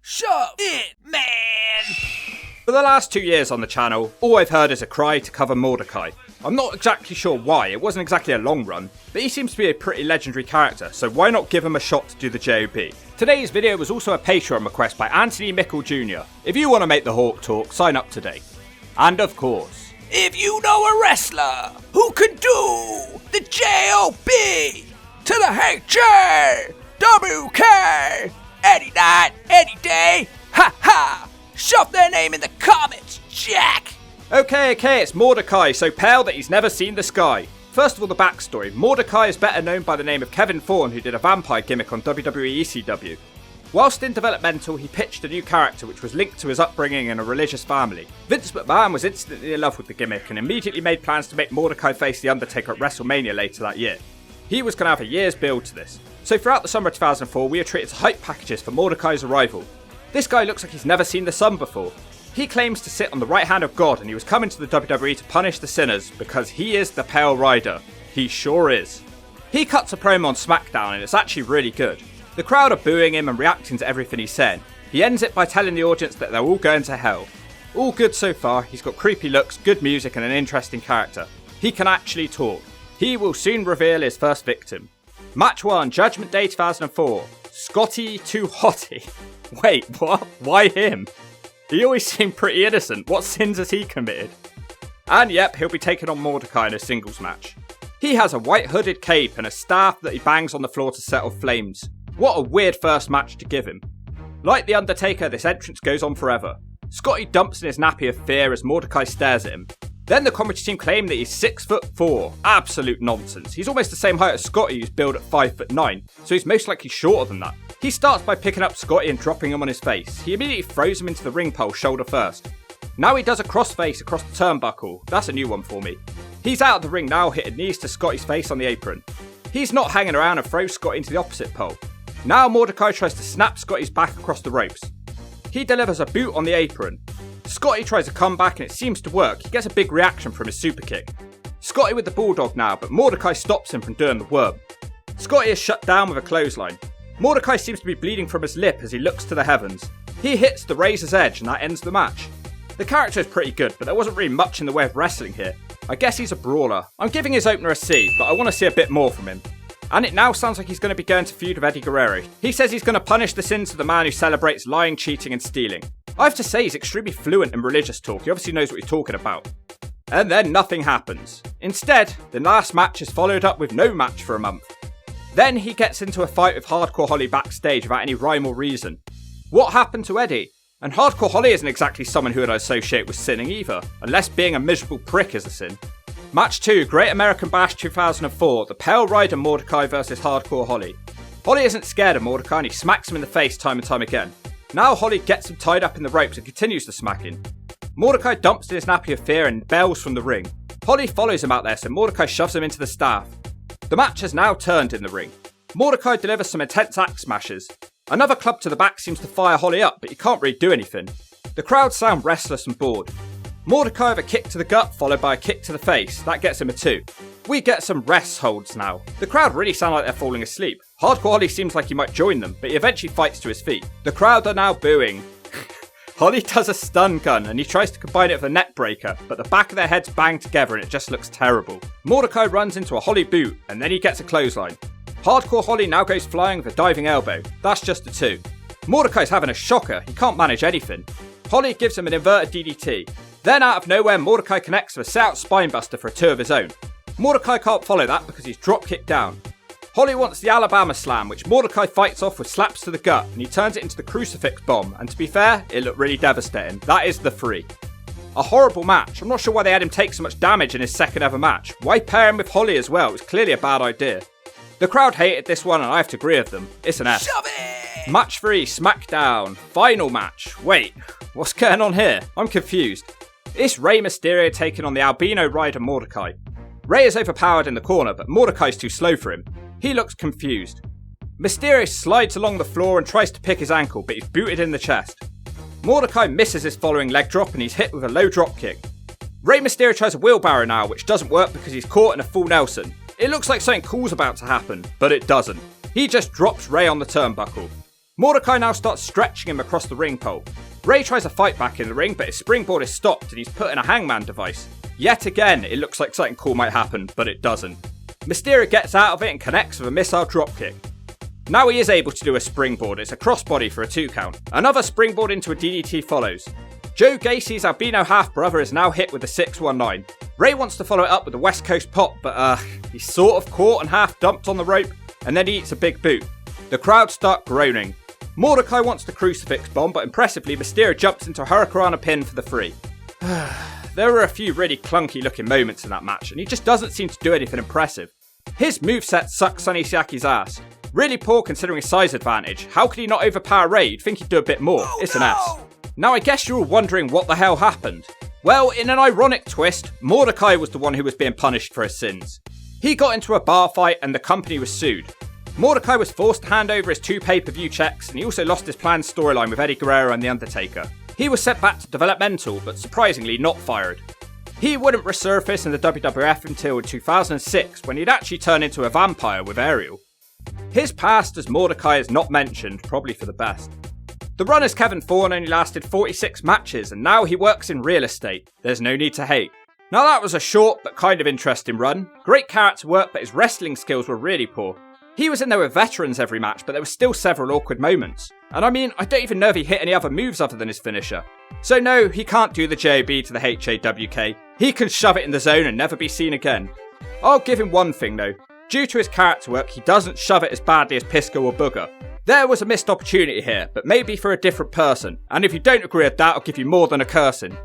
Shove it, man! For the last 2 years on the channel, all I've heard is a cry to cover Mordecai. I'm not exactly sure why, it wasn't exactly a long run, but he seems to be a pretty legendary character, so why not give him a shot to do the JOB? Today's video was also a Patreon request by Anthony Mickle Jr. If you want to make the Hawk talk, sign up today. And of course, if you know a wrestler who can do the JOB to the HJ, WK, any night, any day, ha ha! Shove their name in the comments, Jack! Okay, it's Mordecai, so pale that he's never seen the sky. First of all, the backstory. Mordecai is better known by the name of Kevin Thorne, who did a vampire gimmick on WWE ECW. Whilst in developmental, he pitched a new character which was linked to his upbringing in a religious family. Vince McMahon was instantly in love with the gimmick and immediately made plans to make Mordecai face The Undertaker at WrestleMania later that year. He was going to have a year's build to this. So throughout the summer of 2004, we were treated to hype packages for Mordecai's arrival. This guy looks like he's never seen the sun before. He claims to sit on the right hand of God and he was coming to the WWE to punish the sinners because he is the Pale Rider. He sure is. He cuts a promo on SmackDown and it's actually really good. The crowd are booing him and reacting to everything he's saying. He ends it by telling the audience that they're all going to hell. All good so far, he's got creepy looks, good music and an interesting character. He can actually talk. He will soon reveal his first victim. Match 1, Judgment Day 2004. Scotty Too Hottie. Wait, what? Why him? He always seemed pretty innocent. What sins has he committed? And yep, he'll be taking on Mordecai in a singles match. He has a white hooded cape and a staff that he bangs on the floor to set off flames. What a weird first match to give him. Like The Undertaker, this entrance goes on forever. Scotty dumps in his nappy of fear as Mordecai stares at him. Then the commentary team claim that he's 6'4". Absolute nonsense. He's almost the same height as Scotty, who's billed at 5'9", so he's most likely shorter than that. He starts by picking up Scotty and dropping him on his face. He immediately throws him into the ring pole shoulder first. Now he does a crossface across the turnbuckle. That's a new one for me. He's out of the ring now, hitting knees to Scotty's face on the apron. He's not hanging around and throws Scotty into the opposite pole. Now Mordecai tries to snap Scotty's back across the ropes. He delivers a boot on the apron. Scotty tries to come back and it seems to work. He gets a big reaction from his super kick. Scotty with the bulldog now, but Mordecai stops him from doing the worm. Scotty is shut down with a clothesline. Mordecai seems to be bleeding from his lip as he looks to the heavens. He hits the razor's edge and that ends the match. The character is pretty good, but there wasn't really much in the way of wrestling here. I guess he's a brawler. I'm giving his opener a C, but I want to see a bit more from him. And it now sounds like he's going to be going to feud with Eddie Guerrero. He says he's going to punish the sins of the man who celebrates lying, cheating and stealing. I have to say he's extremely fluent in religious talk. He obviously knows what he's talking about. And then nothing happens. Instead, the last match is followed up with no match for a month. Then he gets into a fight with Hardcore Holly backstage without any rhyme or reason. What happened to Eddie? And Hardcore Holly isn't exactly someone who I'd associate with sinning either, unless being a miserable prick is a sin. Match 2, Great American Bash 2004, the Pale Rider Mordecai versus Hardcore Holly. Holly isn't scared of Mordecai and he smacks him in the face time and time again. Now Holly gets him tied up in the ropes and continues the smacking. Mordecai dumps in his nappy of fear and bails from the ring. Holly follows him out there so Mordecai shoves him into the staff. The match has now turned in the ring. Mordecai delivers some intense axe smashes. Another club to the back seems to fire Holly up, but he can't really do anything. The crowd sound restless and bored. Mordecai with a kick to the gut followed by a kick to the face. That gets him a 2. We get some rest holds now. The crowd really sound like they're falling asleep. Hardcore Holly seems like he might join them, but he eventually fights to his feet. The crowd are now booing. Holly does a stun gun and he tries to combine it with a neck breaker, but the back of their heads bang together and it just looks terrible. Mordecai runs into a Holly boot and then he gets a clothesline. Hardcore Holly now goes flying with a diving elbow. That's just a 2. Mordecai's having a shocker. He can't manage anything. Holly gives him an inverted DDT. Then out of nowhere, Mordecai connects with a set-out spinebuster for a 2 of his own. Mordecai can't follow that because he's drop-kicked down. Holly wants the Alabama Slam, which Mordecai fights off with slaps to the gut, and he turns it into the Crucifix Bomb, and to be fair, it looked really devastating. That is the 3. A horrible match. I'm not sure why they had him take so much damage in his second ever match. Why pair him with Holly as well? It was clearly a bad idea. The crowd hated this one, and I have to agree with them. It's an F. Shove it! Match 3, SmackDown. Final match. Wait, what's going on here? I'm confused. It's Rey Mysterio taking on the albino rider Mordecai. Rey is overpowered in the corner, but Mordecai's too slow for him. He looks confused. Mysterio slides along the floor and tries to pick his ankle, but he's booted in the chest. Mordecai misses his following leg drop and he's hit with a low drop kick. Rey Mysterio tries a wheelbarrow now, which doesn't work because he's caught in a full Nelson. It looks like something cool's about to happen, but it doesn't. He just drops Rey on the turnbuckle. Mordecai now starts stretching him across the ring pole. Ray tries a fight back in the ring, but his springboard is stopped and he's put in a hangman device. Yet again, it looks like something cool might happen, but it doesn't. Mysterio gets out of it and connects with a missile dropkick. Now he is able to do a springboard, it's a crossbody for a 2 count. Another springboard into a DDT follows. Joe Gacy's albino half-brother is now hit with a 619. Ray wants to follow it up with a West Coast pop, but he's sort of caught and half dumped on the rope, and then he eats a big boot. The crowd start groaning. Mordecai wants the crucifix bomb, but impressively Mysterio jumps into a Hurricanrana pin for the 3. There were a few really clunky looking moments in that match, and he just doesn't seem to do anything impressive. His moveset sucks Sonny Siaki's ass. Really poor considering his size advantage. How could he not overpower Ray? You'd think he'd do a bit more. It's an ass. Now I guess you're all wondering what the hell happened. Well, in an ironic twist, Mordecai was the one who was being punished for his sins. He got into a bar fight and the company was sued. Mordecai was forced to hand over his 2 pay-per-view checks, and he also lost his planned storyline with Eddie Guerrero and The Undertaker. He was sent back to developmental, but surprisingly not fired. He wouldn't resurface in the WWF until 2006, when he'd actually turned into a vampire with Ariel. His past as Mordecai is not mentioned, probably for the best. The run as Kevin Thorne only lasted 46 matches, and now he works in real estate. There's no need to hate. Now that was a short but kind of interesting run. Great character work, but his wrestling skills were really poor. He was in there with veterans every match, but there were still several awkward moments. And I mean, I don't even know if he hit any other moves other than his finisher. So no, he can't do the JOB to the HAWK. He can shove it in the zone and never be seen again. I'll give him one thing though. Due to his character work, he doesn't shove it as badly as Pisco or Booger. There was a missed opportunity here, but maybe for a different person. And if you don't agree with that, I'll give you more than a cursing.